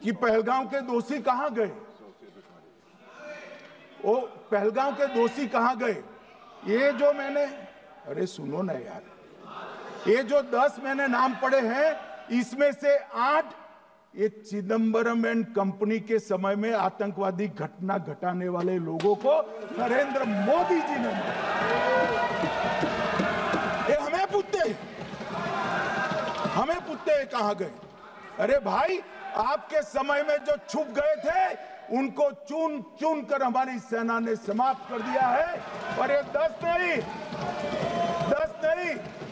कि पहलगाम के दोषी कहां गए, वो पहलगाम के दोषी कहां गए। ये जो मैंने, अरे सुनो ना यार, ये जो 10 मैंने नाम पढ़े हैं, इसमें से 8 ये चिदंबरम एंड कंपनी के समय में आतंकवादी घटना घटाने वाले लोगों को नरेंद्र मोदी जी ने, ये हमें पूछते कहां गए। अरे भाई, आपके समय में जो छुप गए थे उनको चुन चुन कर हमारी सेना ने समाप्त कर दिया है। और ये 10 नहीं,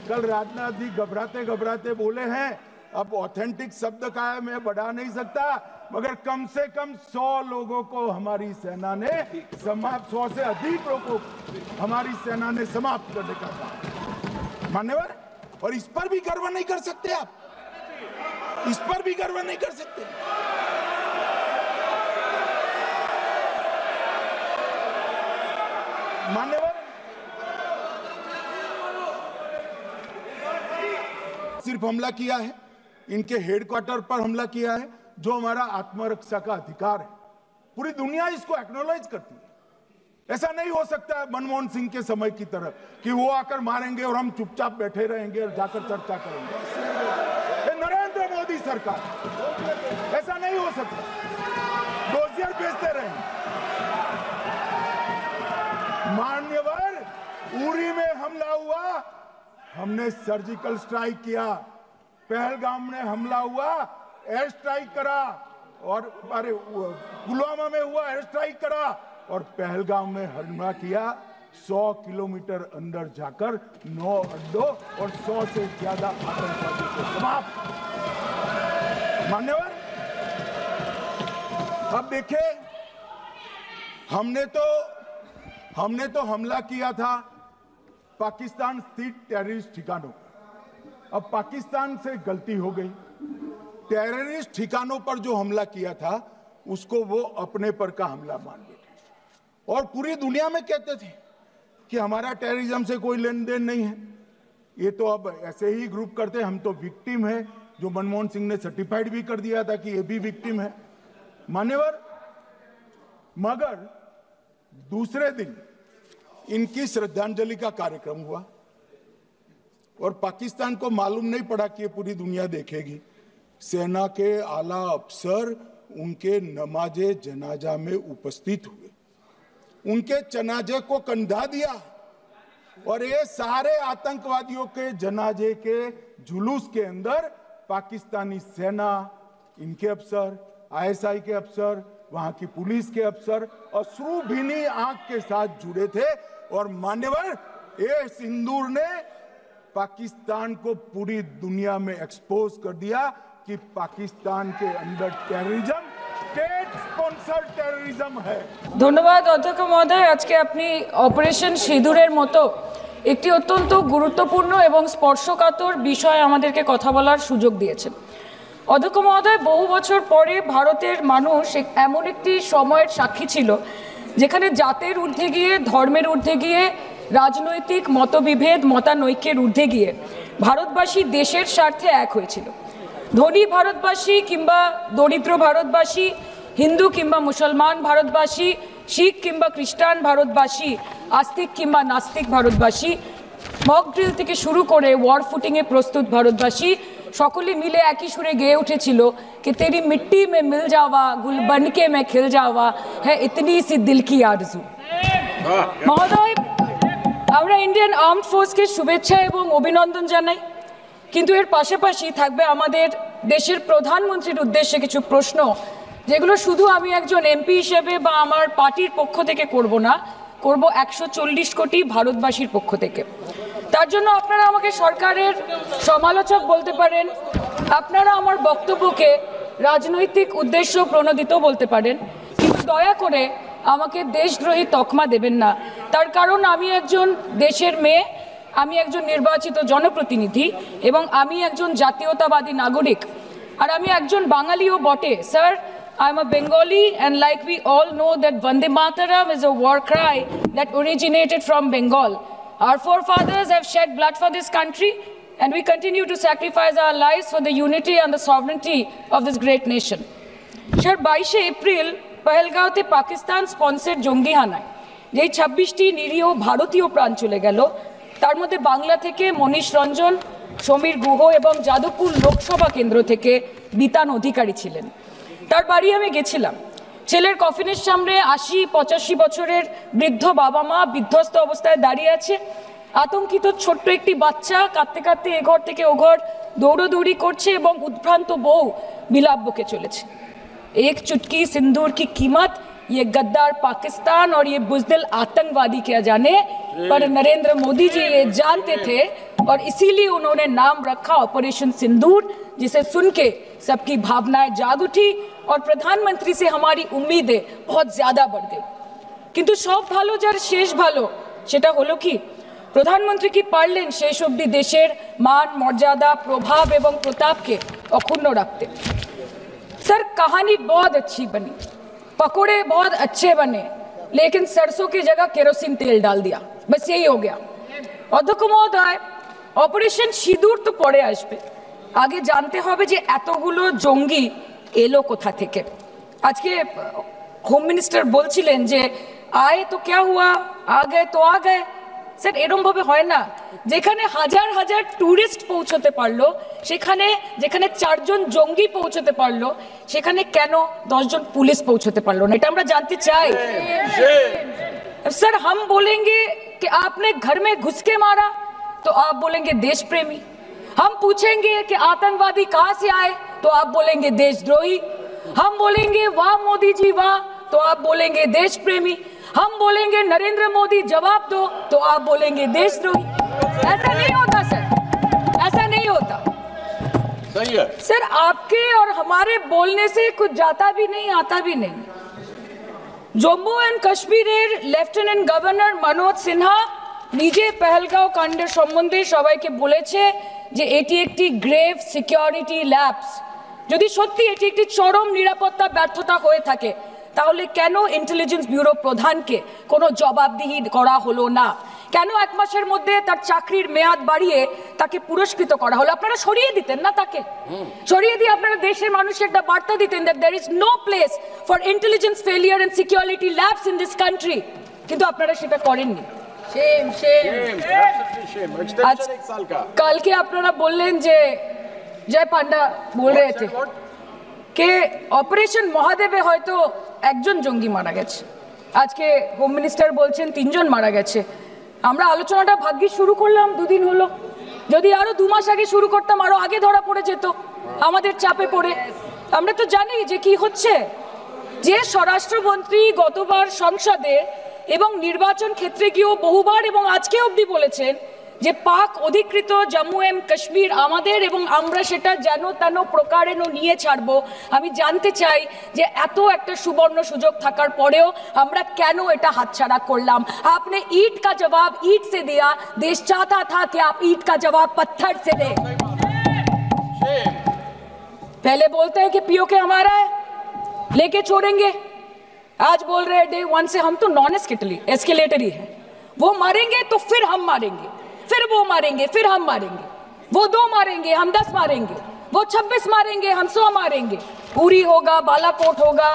कल राजनाथ जी घबराते घबराते बोले हैं, अब ऑथेंटिक शब्द का है, मैं बढ़ा नहीं सकता, मगर कम से कम 100 लोगों को हमारी सेना ने समाप्त, 100 से अधिक लोगों को हमारी सेना ने समाप्त करने का कहा। मान्यवर, और इस पर भी गर्व नहीं कर सकते आप, इस पर भी गर्व नहीं कर सकते। मान्यवर, सिर्फ हमला किया है, इनके हेडक्वार्टर पर हमला किया है, जो हमारा आत्मरक्षा का अधिकार है। पूरी दुनिया इसको एक्नॉलेज करती है। ऐसा नहीं हो सकता है मनमोहन सिंह के समय की तरह कि वो आकर मारेंगे और हम चुपचाप बैठे रहेंगे और जाकर चर्चा करेंगे। नरेंद्र मोदी सरकार, ऐसा नहीं हो सकता, डोजियर भेजते रहेंगे। मान्यवर, उरी में हमला हुआ, हमने सर्जिकल स्ट्राइक किया। पहलगाम में हमला हुआ, एयर स्ट्राइक करा, और अरे पुलवामा में हुआ, एयर स्ट्राइक करा, और पहलगाम में हमला किया। 100 किलोमीटर अंदर जाकर 9 अड्डों और 100 से ज्यादा आतंकवादियों को समाप्त। मान्यवर, अब देखिए, हमने तो हमला किया था पाकिस्तान स्थित टेररिस्ट ठिकानों पर। अब पाकिस्तान से गलती हो गई, टेररिस्ट ठिकानों पर जो हमला किया था उसको वो अपने पर का हमला मान बैठे, और पूरी दुनिया में कहते थे कि हमारा टेररिज्म से कोई लेन देन नहीं है, ये तो अब ऐसे ही ग्रुप करते, हम तो विक्टिम है, जो मनमोहन सिंह ने सर्टिफाइड भी कर दिया था कि ये भी विक्टिम है। मान्यवर, मगर दूसरे दिन इनकी श्रद्धांजलि का कार्यक्रम हुआ, और पाकिस्तान को मालूम नहीं पड़ा कि ये पूरी दुनिया देखेगी। सेना के आला अफसर उनके नमाजे जनाजा में उपस्थित हुए, उनके जनाजे को कंधा दिया, और ये सारे आतंकवादियों के जनाजे के जुलूस के अंदर पाकिस्तानी सेना, इनके अफसर, ISI के अफसर, वहां की पुलिस के अफसर अश्रुभीनी आंख के साथ जुड़े थे। और मान्यवर, ये सिंदूर ने पाकिस्तान को पूरी दुनिया में एक्सपोज कर दिया कि पाकिस्तान के अंदर टेररिज्म स्टेट स्पॉन्सर्ड टेररिज्म है। ধন্যবাদ অধ্যক্ষ মহোদয়। আজকে আপনি অপারেশন সিঁদুরের মতো একটি অত্যন্ত গুরুত্বপূর্ণ এবং স্পর্শকাতর বিষয় আমাদেরকে কথা বলার সুযোগ দিয়েছেন। অধ্যক্ষ মহোদয়, বহু বছর পরে ভারতের মানুষ এমন একটি সময়ের সাক্ষী ছিল যেখানে জাতের ঊর্ধ্বে গিয়ে, ধর্মের ঊর্ধ্বে গিয়ে, রাজনৈতিক মতবিভেদ, মতানৈক্যের ঊর্ধ্বে গিয়ে ভারতবাসী দেশের স্বার্থে এক হয়েছিল। ধনী ভারতবাসী কিংবা দরিদ্র ভারতবাসী, হিন্দু কিংবা মুসলমান ভারতবাসী, শিখ কিংবা খ্রিস্টান ভারতবাসী, আস্তিক কিংবা নাস্তিক ভারতবাসী, মক ড্রিল থেকে শুরু করে ওয়ার ফুটিংয়ে প্রস্তুত ভারতবাসী সকলে মিলে একই সুরে গেয়ে উঠেছিল कि तेरी मिट्टी में मिल जावा, गुल बनके मैं खिल जावा, है इतनी सी दिल की आरजू। মহোদয়, আমরা ইন্ডিয়ান আর্মড ফোর্সকে শুভেচ্ছা এবং অভিনন্দন জানাই, কিন্তু এর পাশাপাশি থাকবে আমাদের দেশের প্রধানমন্ত্রীর উদ্দেশ্যে কিছু প্রশ্ন, যেগুলো শুধু আমি একজন এমপি হিসেবে বা আমার পার্টির পক্ষ থেকে করব না, করব 140 কোটি ভারতবাসীর পক্ষ থেকে। তার জন্য আপনারা আমাকে সরকারের সমালোচক বলতে পারেন, আপনারা আমার বক্তব্যকে রাজনৈতিক উদ্দেশ্য প্রণোদিত বলতে পারেন, কিন্তু দয়া করে আমাকে দেশদ্রোহী তকমা দেবেন না। তার কারণ আমি একজন দেশের মেয়ে, আমি একজন নির্বাচিত জনপ্রতিনিধি, এবং আমি একজন জাতীয়তাবাদী নাগরিক, আর আমি একজন বাঙালিও বটে। Sir, I am a Bengali, and like we all know that Vande Mataram is a war cry that originated from Bengal. Our forefathers have shed blood for this country, and we continue to sacrifice our lives for the unity and the sovereignty of this great nation. Sir 22শে April পহেলগাঁওতে Pakistan sponsored জঙ্গি হানায় যেই 26টি নিরীহ ভারতীয় প্রাণ চলে গেল, তার মধ্যে বাংলা থেকে মনীষ রঞ্জন, সমীর গুহ এবং যাদবপুর লোকসভা কেন্দ্র থেকে বিতান অধিকারী ছিলেন। তার বাড়ি আমি গেছিলাম। ছেলের কফিনের সামনে 80-85 বছরের বৃদ্ধ বাবা মা বিধ্বস্ত অবস্থায় দাঁড়িয়ে আছে। আতঙ্কিত ছোট্ট একটি বাচ্চা কাঁদতে কাঁদতে এ ঘর থেকে ও ঘর দৌড়োদৌড়ি করছে এবং উদ্ভ্রান্ত বউ বিলাপ বকে চলেছে। एक चुटकी सिंदूर की कीमत ये गद्दार पाकिस्तान और ये बुज़दिल आतंकवादी क्या जाने, पर नरेंद्र मोदी जी ये जानते थे और इसीलिए उन्होंने नाम रखा ऑपरेशन सिंदूर, जिसे सुन के सबकी भावनाएं जाग उठी और प्रधानमंत्री से हमारी उम्मीदें बहुत ज्यादा बढ़ गई। किंतु सब भालो जार शेष भालो सेटा हलो कि प्रधानमंत्री की पारलेन शेष अब्दि देशेर मान मर्यादा प्रभाव एवं प्रताप के अक्षुण्ण रखते। सर कहानी बहुत अच्छी बनी, पकोड़े बहुत अच्छे बने, लेकिन सरसों की जगह केरोसिन तेल डाल दिया, बस यही हो गया। अध्यक्ष महोदय, অপারেশন সিঁদুর তো পরে আসবে, আগে জানতে হবে যে এতগুলো জঙ্গি এলো কোথা থেকে। আজকে হোম মিনিস্টার বলছিলেন যে আয়ে তো क्या हुआ, आ गए तो आ गए। স্যার এরকম ভাবে হয় না, যেখানে হাজার হাজার টুরিস্ট পৌঁছতে পারলো, সেখানে যেখানে 4 জন জঙ্গি পৌঁছতে পারলো, সেখানে কেন 10 জন পুলিশ পৌঁছতে পারলো না, এটা আমরা জানতে চাই। सर हम बोलेंगे कि आपने घर में घुस के मारा तो आप बोलेंगे देश प्रेमी, हम पूछेंगे कि आतंकवादी कहां से आए तो आप बोलेंगे देशद्रोही, हम बोलेंगे वाह मोदी जी वाह तो आप बोलेंगे देश प्रेमी, हम बोलेंगे नरेंद्र मोदी जवाब दो तो आप बोलेंगे देशद्रोही। ऐसा नहीं होता सर, ऐसा नहीं होता। सही है सर, आपके और हमारे बोलने से कुछ जाता भी नहीं आता भी नहीं। জম্মু অ্যান্ড কাশ্মীরের লেফটেন্যান্ট গভর্নর মনোজ সিনহা নিজে পেহেলগাঁও কাণ্ডের সম্বন্ধে সবাইকে বলেছে যে এটি একটি গ্রেভ সিকিউরিটি ল্যাপস। যদি সত্যি এটি একটি চরম নিরাপত্তা ব্যর্থতা হয়ে থাকে, তাহলে কেন ইন্টেলিজেন্স ব্যুরো প্রধানকে কোনো জবাবদিহি করা হলো না? কেন 1 মাসের মধ্যে তার চাকরির মেয়াদ বাড়িয়ে তাকে পুরস্কৃত করা হলো? আপনারা সরিয়ে দিতেন না তাকে? সরিয়ে দিয়ে আপনারা দেশের মানুষকে একটা বার্তা দিতেন that there is no place for intelligence failure and security labs in this country, কিন্তু আপনারা সেটা করেননি। आज कल के আপনারা বললেন যে জয় পান্ডা বল रहे थे कि ऑपरेशन মহাদেবে হয়তো একজন জঙ্গি মারা গেছে, আজকে হোম মিনিস্টার বলছেন 3 জন মারা গেছে। আমরা আলোচনাটা ভাগ্যে শুরু করলাম 2 দিন হলো, যদি আরো 2 মাস আগে শুরু করতাম আরো আগে ধরা পড়ে যেত আমাদের চাপে পড়ে। আমরা তো জানি যে কি হচ্ছে, যে স্বরাষ্ট্রমন্ত্রী গতবার সংসদে এবং নির্বাচন ক্ষেত্রে গিয়েও বহুবার এবং আজকে অবধি বলেছেন যে পাক অধিকৃত জম্মু এন্ড কাশ্মীর আমাদের এবং আমরা সেটা যেন তেন প্রকারেণ নিয়ে ছাড়বো। আমি জানতে চাই যে এত একটা সুবর্ণ সুযোগ থাকার পরেও আমরা কেন এটা হাতছাড়া করলাম? आपने ईंट का जवाब ईंट से दिया, देश चाहता था कि आप ईंट का जवाब पत्थर से दें। पहले बोलते हैं कि पीओके हमारा है, लेके छोड़ेंगे, आज बोल रहे हैं डे 1 से हम तो नॉन एस्केलेटर ही है, वो मारेंगे तो फिर हम मारेंगे, फिर वो मारेंगे, फिर हम मारेंगे, वो 2 मारेंगे हम 10 मारेंगे, वो 26 मारेंगे हम 100 मारेंगे। उरी होगा, बालाकोट होगा,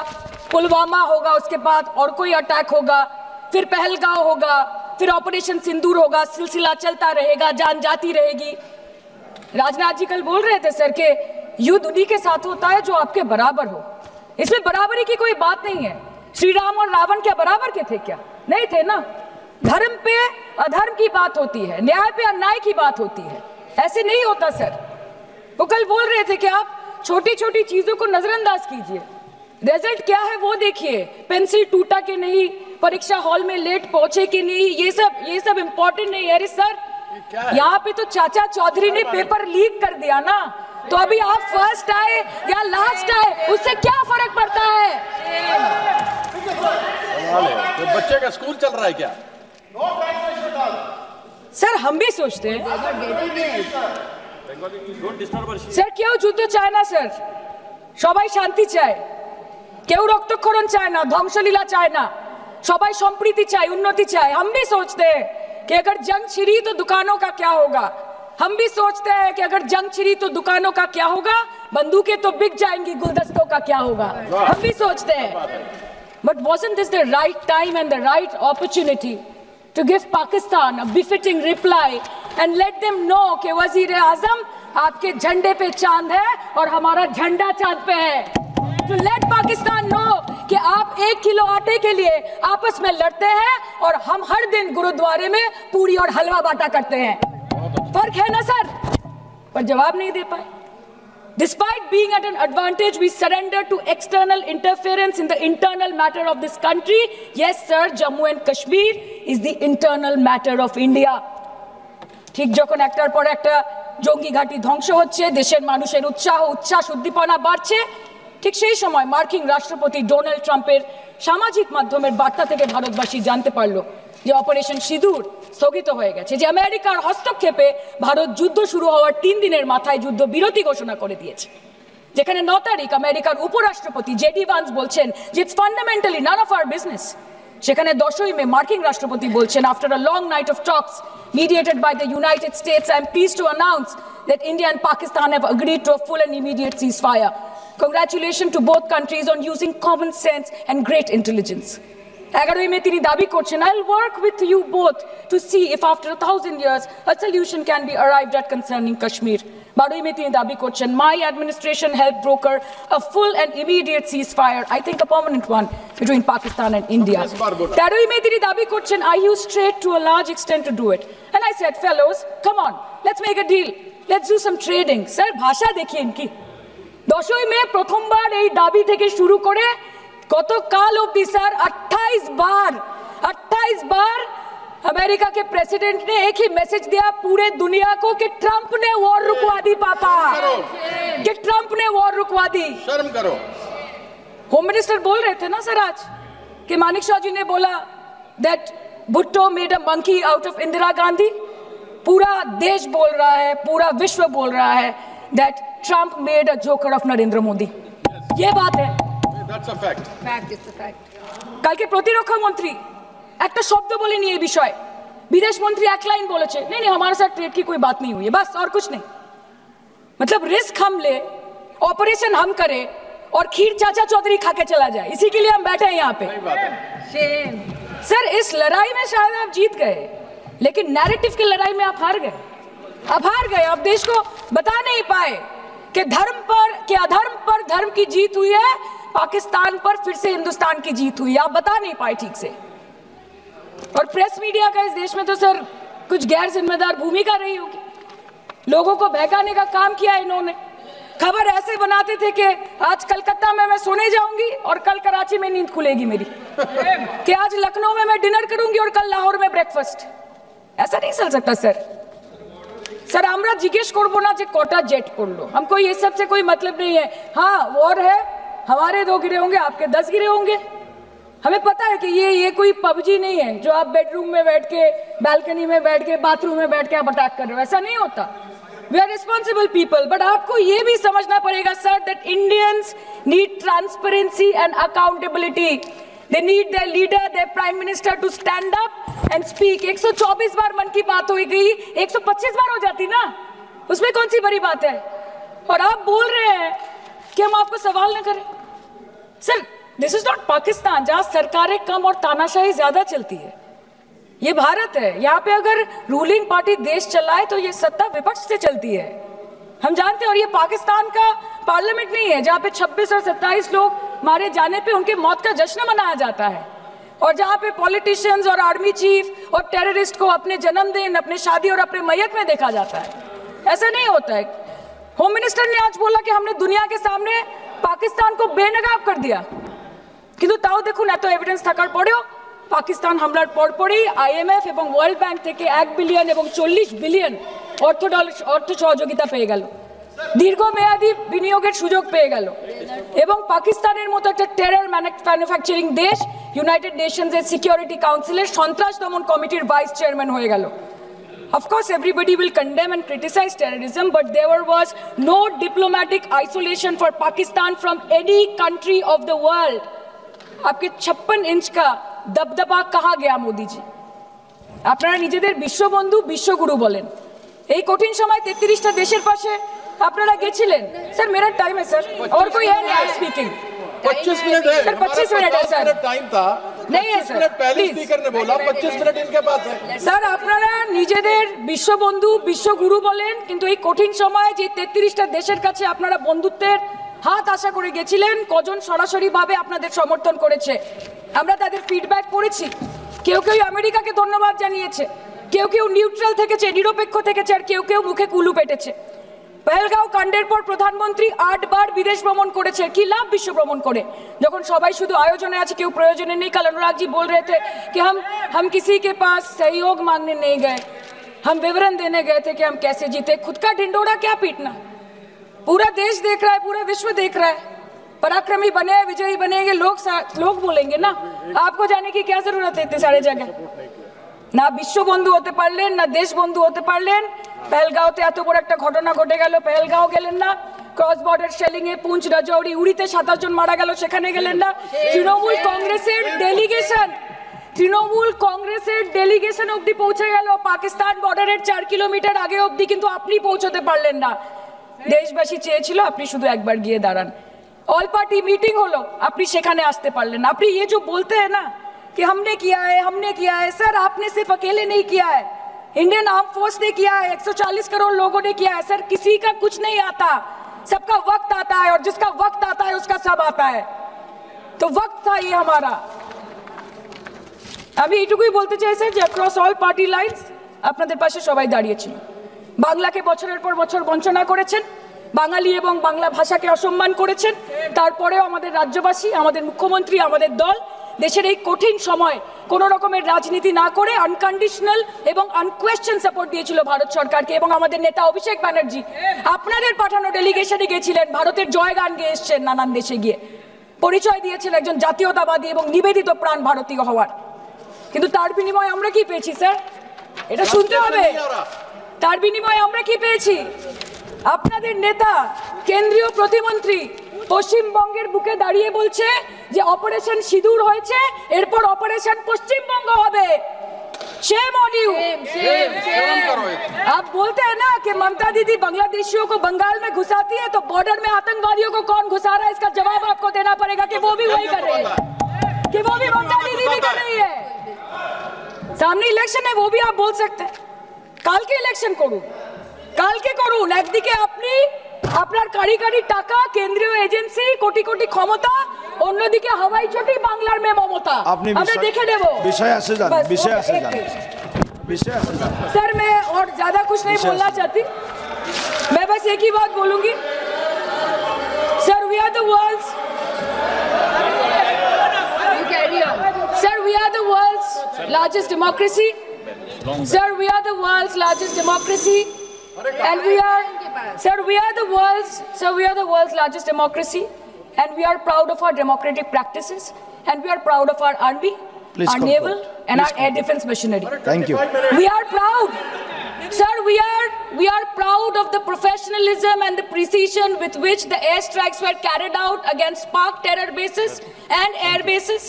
पुलवामा होगा, उसके बाद और कोई अटैक होगा, फिर पहलगांव होगा, फिर ऑपरेशन सिंदूर होगा, सिलसिला चलता रहेगा, जान जाती रहेगी। राजनाथ जी कल बोल रहे थे सर के युद्ध उन्हीं के साथ होता है जो आपके बराबर हो, इसमें बराबरी की कोई बात नहीं है। श्री राम और रावण क्या बराबर के थे क्या? नहीं थे ना। धर्म पे अधर्म की बात होती है, न्याय पे अन्याय की बात होती है, ऐसे नहीं होता सर। वो कल बोल रहे थे कि आप छोटी छोटी चीजों को नजरअंदाज कीजिए, रिजल्ट क्या है वो देखिए, पेंसिल टूटा कि नहीं, परीक्षा हॉल में लेट पहुंचे कि नहीं, ये सब इम्पोर्टेंट नहीं है। अरे सर, यहाँ पे तो चाचा चौधरी ने पेपर लीक कर दिया ना, तो अभी आप फर्स्ट आए या लास्ट आए उससे क्या फर्क पड़ता है? तो बच्चे का स्कूल चल रहा है क्या? सर हम भी सोचते हैं স্যার, কেউ যুদ্ধ চায় না স্যার, সবাই শান্তি চায়, কেউ রক্তক্ষরণ চায় না, ধ্বংসলীলা চায় না, সবাই সম্প্রীতি চায়, উন্নতি চায়। हम भी सोचते हैं कि अगर जंग छिड़ी तो दुकानों का क्या होगा, हम भी सोचते हैं कि अगर जंग छिड़ी तो दुकानों का क्या होगा, बंदूकें तो बिक जाएंगी, गुलदस्तों का क्या होगा, हम भी सोचते हैं। But wasn't this the right time and the right opportunity to give Pakistan a befitting reply and let them know कि वजीर आजम आपके झंडे पे चांद है और हमारा झंडा चांद पे है। To let Pakistan know कि आप 1 किलो आटे के लिए आपस में लड़ते हैं और हम हर दिन गुरुद्वारे में पूरी और हलवा बांटा करते हैं। फर्क है ना सर? पर जवाब नहीं दे पाए। Despite being at an advantage, we surrender to external interference in the internal matter of this country. Yes, sir, Jammu and Kashmir is the internal matter of India. ঠিক যখন একটার পর একটা জঙ্গি ঘাঁটি ধ্বংস হচ্ছে, দেশের মানুষের উচ্ছ্বাস উদ্দীপনা বাড়ছে, ঠিক সেই সময় মার্কিন রাষ্ট্রপতি ডোনাল্ড ট্রাম্পের সামাজিক মাধ্যমের বার্তা থেকে ভারতবাসী জানতে পারলো যে অপারেশন সিঁদুর স্থগিত হয়ে গেছে, যে আমেরিকার হস্তক্ষেপে ভারত যুদ্ধ শুরু হওয়ার 3 দিনের মাথায় যুদ্ধ বিরতি ঘোষণা করে দিয়েছে, যেখানে 9 তারিখ আমেরিকার উপরাষ্ট্রপতি জেডি ভান্স বলছেন যে it's fundamentally none of our business, সেখানে 10ই মে মার্কিন রাষ্ট্রপতি বলছেন after a long night of talks mediated by the United States, I am pleased to announce that India and Pakistan have agreed to a full and immediate ceasefire. Congratulations to both countries on using common sense and great intelligence. 11ই মে তিনি দাবি করছেন, I'll work with you both to see if after 1000 years a solution can be arrived at concerning Kashmir. 12ই মে তিনি দাবি করছেন, my administration helped broker a full and immediate ceasefire, I think a permanent one, between Pakistan and India. 13ই মে তিনি দাবি করছেন, I used trade to a large extent to do it. And I said, fellows, come on, let's make a deal. Let's do some trading. Sir, ভাষা দেখিয়ে ইনকি। 10ই মে প্রথমবার এই দাবি থেকে শুরু করে গতকাল অবধি স্যার 28 बार अमेरिका के प्रेसिडेंट ने एक ही मैसेज दिया पूरे दुनिया को कि ट्रंप ने वॉर रुकवा दी पापा, कि ट्रंप ने वॉर रुकवा दी। शर्म करो। होम मिनिस्टर बोल रहे थे ना सर आज कि मानिक शाह जी ने बोला that Bhutto made a monkey out of Indira Gandhi. पूरा देश बोल रहा है, पूरा विश्व बोल रहा है that Trump made a joker of Narendra Modi. ये बात है, That's a fact. Fact is the fact. কালকে প্রতিরক্ষা মন্ত্রী একটা শব্দ বলেনি এই বিষয়ে, विदेश मंत्री एक लाइन बोले, नहीं हमारे साथ ट्रेड की कोई बात नहीं हुई है, बस और कुछ नहीं। मतलब रिस्क हम ले, ऑपरेशन हम करें और खीर चाचा चौधरी खा के चला जाए, इसी के लिए हम बैठे हैं यहाँ पे। सर इस लड़ाई में शायद आप जीत गए, लेकिन नैरेटिव की लड़ाई में आप हार गए। आप देश को बता नहीं पाए कि धर्म पर कि अधर्म पर धर्म की जीत हुई है, पाकिस्तान पर फिर से हिंदुस्तान की जीत हुई है, आप बता नहीं पाए ठीक से। और प्रेस मीडिया का इस देश में तो सर कुछ गैर जिम्मेदार भूमिका रही होगी, लोगों को बहकाने का काम किया इन्होंने। खबर ऐसे बनाते थे कि आज कलकत्ता में मैं सोने जाऊंगी और कल कराची में नींद खुलेगी मेरी, कि आज लखनऊ में मैं डिनर करूंगी और कल लाहौर में ब्रेकफास्ट। ऐसा नहीं चल सकता सर। सर আমরা জিজ্ঞেস করব না যে কটা জেট পড়লো, हमको ये सब से कोई मतलब नहीं है। हाँ वॉर है, हमारे 2 गिरे होंगे, आपके 10 गिरे होंगे। हमें पता है कि ये कोई पबजी नहीं है जो आप बेडरूम में बैठ के, बालकनी में बैठ के, बाथरूम में बैठ के आप अटैक कर रहे हो, ऐसा नहीं होता। We are responsible people, but आपको ये भी समझना पड़ेगा sir that Indians need transparency and accountability. They need their leader, their prime minister to stand up and speak. 124 बार मन की बात हो गई, 125 बार हो जाती ना, उसमें कौन सी बड़ी बात है। और आप बोल रहे हैं कि हम आपको सवाल न करें। Sir this is not Pakistan जहां सरकारें कम और तानाशाही ज्यादा चलती है, ये भारत है। यहाँ पे अगर रूलिंग पार्टी देश चलाए तो ये सत्ता विपक्ष से चलती है, हम जानते हैं। और ये पाकिस्तान का पार्लियामेंट नहीं है जहाँ पे 26 और 27 लोग मारे जाने पे उनके मौत का जश्न मनाया जाता है, और जहाँ पे पॉलिटिशियंस और आर्मी चीफ और टेररिस्ट को अपने जन्मदिन, अपने शादी और अपने मैयत में देखा जाता है। ऐसा नहीं होता है। होम मिनिस्टर ने आज बोला कि हमने दुनिया के सामने पाकिस्तान को बेनकाब कर दिया, কিন্তু তাও দেখুন এত এভিডেন্স থাকার পরেও পাকিস্তান হামলার পরপরই আইএমএফ এবং ওয়ার্ল্ড ব্যাংক থেকে 1 বিলিয়ন এবং 40 বিলিয়ন অর্থ সহযোগিতা পেয়ে গেল, দীর্ঘমেয়াদী বিনিয়োগের সুযোগ পেয়ে গেল, এবং পাকিস্তানের মতো একটা টেরর ম্যানুফ্যাকচারিং দেশ ইউনাইটেড নেশনসের সিকিউরিটি কাউন্সিলের সন্ত্রাস দমন কমিটির ভাইস চেয়ারম্যান হয়ে গেল। Of course, everybody will condemn and criticize terrorism, but there was no diplomatic isolation for Pakistan from any country of the world. आपके 56 इंच का दबदबा कहाँ गया मोदी जी? আপনারা নিজেদের বিশ্ববন্ধু বিশ্বগুরু বলেন, এই কঠিন সময় 33টা দেশের পাশে আপনারা গেছিলেন। স্যার मेरा टाइम है सर, और कोई है नहीं स्पीकिंग। 25 मिनट है सर 25 मिनट है सर, टाइम था नहीं है 25 सर, मिनट पहले प्लीज। स्पीकर ने बोला 25 मिनट इनके पास है। স্যার আপনারা নিজেদের বিশ্ববন্ধু বিশ্বগুরু বলেন, কিন্তু এই কঠিন সময়ে যে 33টা দেশের কাছে আপনারা বন্ধুত্বের হাত আশা করে গেছিলেন, কজন সরাসরি ভাবে আপনাদের সমর্থন করেছে আমরা তাদের ফিডব্যাক পড়েছি। কেউ কেউ আমেরিকাকে ধন্যবাদ জানিয়েছে, কেউ কেউ নিউট্রাল থেকেছে, নিরপেক্ষ থেকেছে, আর কেউ কেউ মুখে কুলু পেটেছে। পহেলগাঁও কাণ্ডের পর প্রধানমন্ত্রী 8 বার বিদেশ ভ্রমণ করেছে, কি লাভ বিশ্ব ভ্রমণ করে যখন সবাই শুধু আয়োজনে আছে, কেউ প্রয়োজনে নেই। কাল अनुराग जी बोल रहे थे कि हम किसी के पास सहयोग मांगने नहीं गए, हम विवरण देने गए थे कि हम कैसे जीते। खुद का ढिंडोरा क्या पीटना, पूरा देश देख रहा है, पूरा विश्व देख रहा है। पराक्रमी बने, विजयी बनेंगे लोग बोलेंगे ना, आपको जाने की क्या जरूरत है इतने सारे जगह। না বিশ্ববন্ধু হতে পারলেন, না দেশ বন্ধু হতে পারলেন। পেহেলগাঁওতে এত বড় একটা ঘটনা ঘটে গেল, পেহেলগাঁও গেলেন না। ক্রস বর্ডার শেলিং এ পুঞ্চ রাজৌরি উড়িতে 27 জন মারা গেল, সেখানে গেলেন না। তৃণমূল কংগ্রেসের ডেলিগেশন অবধি পৌঁছে গেল পাকিস্তান বর্ডারের 4 কিলোমিটার আগে অবধি, কিন্তু আপনি পৌঁছতে পারলেন না। দেশবাসী চেয়েছিল আপনি শুধু একবার গিয়ে দাঁড়ান। অল পার্টি মিটিং হলো, আপনি সেখানে আসতে পারলেন না। আপনি ये जो बोलते हैं ना कि हमने किया है, सर आपने सिर्फ अकेले नहीं किया है, इंडियन आर्म फोर्स ने किया है, 140 करोड़ लोगों ने किया है। सर किसी का कुछ नहीं आता, सबका वक्त आता है, और जिसका वक्त आता है उसका सब आता है। तो वक्त था ये हमारा। আমি এইটুকুই বলতে চাই স্যার যে অ্যাক্রস অল পার্টি লাইনস আপনাদের পাশে সবাই দাঁড়িয়েছিল। বাংলাকে বছরের পর বছর বঞ্চনা করেছেন, বাঙালি এবং বাংলা ভাষাকে অসম্মান করেছেন, তারপরেও আমাদের রাজ্যবাসী, আমাদের মুখ্যমন্ত্রী, আমাদের দল দেশের এই কঠিন সময় কোনো রকমের রাজনীতি না করে আনকন্ডিশনাল এবং আনকোয়েশ্চন সাপোর্ট দিয়েছিল ভারত সরকারকে। এবং আমাদের নেতা অভিষেক ব্যানার্জি আপনাদের পাঠানো ডেলিগেশনে গেছিলেন, ভারতের জয়গান গেয়ে এসছেন, নানান দেশে গিয়ে পরিচয় দিয়েছেন একজন জাতীয়তাবাদী এবং নিবেদিত প্রাণ ভারতীয় হওয়ার। কিন্তু তার বিনিময়ে আমরা কি পেয়েছি স্যার, এটা শুনতে হবে। তার বিনিময়ে আমরা কি পেয়েছি? আপনাদের নেতা কেন্দ্রীয় প্রতিমন্ত্রী পশ্চিমবঙ্গের বুকে দাঁড়িয়ে বলছে যে অপারেশন সিঁদুর হয়েছে, এরপর অপারেশন পশ্চিমবঙ্গ হবে। Shame on you. आप बोलते हैं ना कि ममता दीदी बांग्लादेशियों को बंगाल में घुसाती है, तो बॉर्डर में आतंकवादियों को कौन घुसा रहा है, इसका जवाब आपको देना पड़ेगा कि वो भी वही कर रहे हैं, कि वो भी ममता दीदी भी कर रही है। सामने इलेक्शन है, वो भी आप बोल सकते हैं কালকে ইলেকশন করুন, কালকে করুন। একদিকে আপনি আপনার কারি কারি টাকা, কেন্দ্রীয় এজেন্সি, কোটি কোটি ক্ষমতা, অন্যদিকে হাওয়াই চটি বাংলার মে মমতা। আমরা দেখে নেব। বিষয় আসে যান, বিষয় আসে যান, বিষয় আসে যান। सर मैं और ज्यादा कुछ नहीं बोलना चाहती, मैं बस एक ही बात बोलूंगी। Sir we are the world's, sir we are the world's largest democracy, sir we are the world's largest democracy, and we are the world's largest democracy, and we are proud of our democratic practices, and we are proud of our army, Please our conclude. naval, and our air defense machinery. Thank you. We are proud, sir, we are proud of the professionalism and the precision with which the airstrikes were carried out against Pak terror bases and air bases,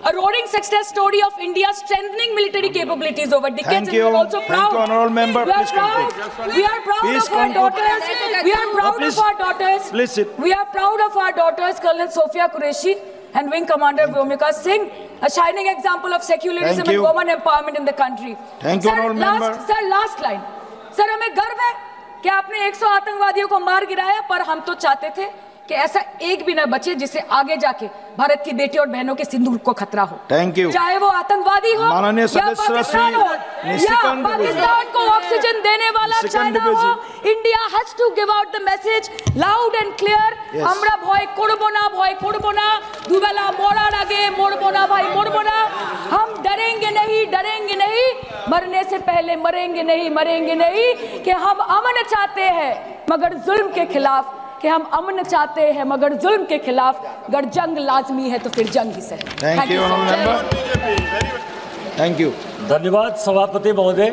a roaring success story of India's strengthening military capabilities over decades. Thank And you. we are also Thank proud. you, honorable member. We are Please proud. conclude. We are proud Please of our conclude. daughters. We are proud please. of our daughters. Please sit. We are proud of our daughters, Colonel Sophia Qureshi and Wing Commander Vyomika Singh, a shining example of secularism Thank and you. women empowerment in the country. Thank you, honorable member. Sir, last line. Sir हमें गर्व है कि आपने 100 आतंकवादियों को मार गिराया, पर हम तो चाहते थे कि ऐसा एक भी ना बचे जिससे आगे जाके भारत की बेटी और बहनों के सिंदूर को खतरा हो। Thank you. चाहे वो आतंकवादी हो माननीय या सदस्य पाकिस्तान हो या पाकिस्तान को ऑक्सीजन देने वाला चाइना हो, India has to give out the message loud and clear. আমরা ভয় করব না, দুবেলা মরার আগে মরবো না ভাই, মরবো না। हम डरेंगे नहीं, मरने से पहले मरेंगे नहीं, कि हम अमन चाहते हैं मगर जुल्म के खिलाफ, कि हम अमन चाहते हैं मगर जुल्म के खिलाफ, अगर जंग लाजमी है तो फिर जंग ही सही। Thank you, honorable member. Thank you. धन्यवाद सभापति महोदय।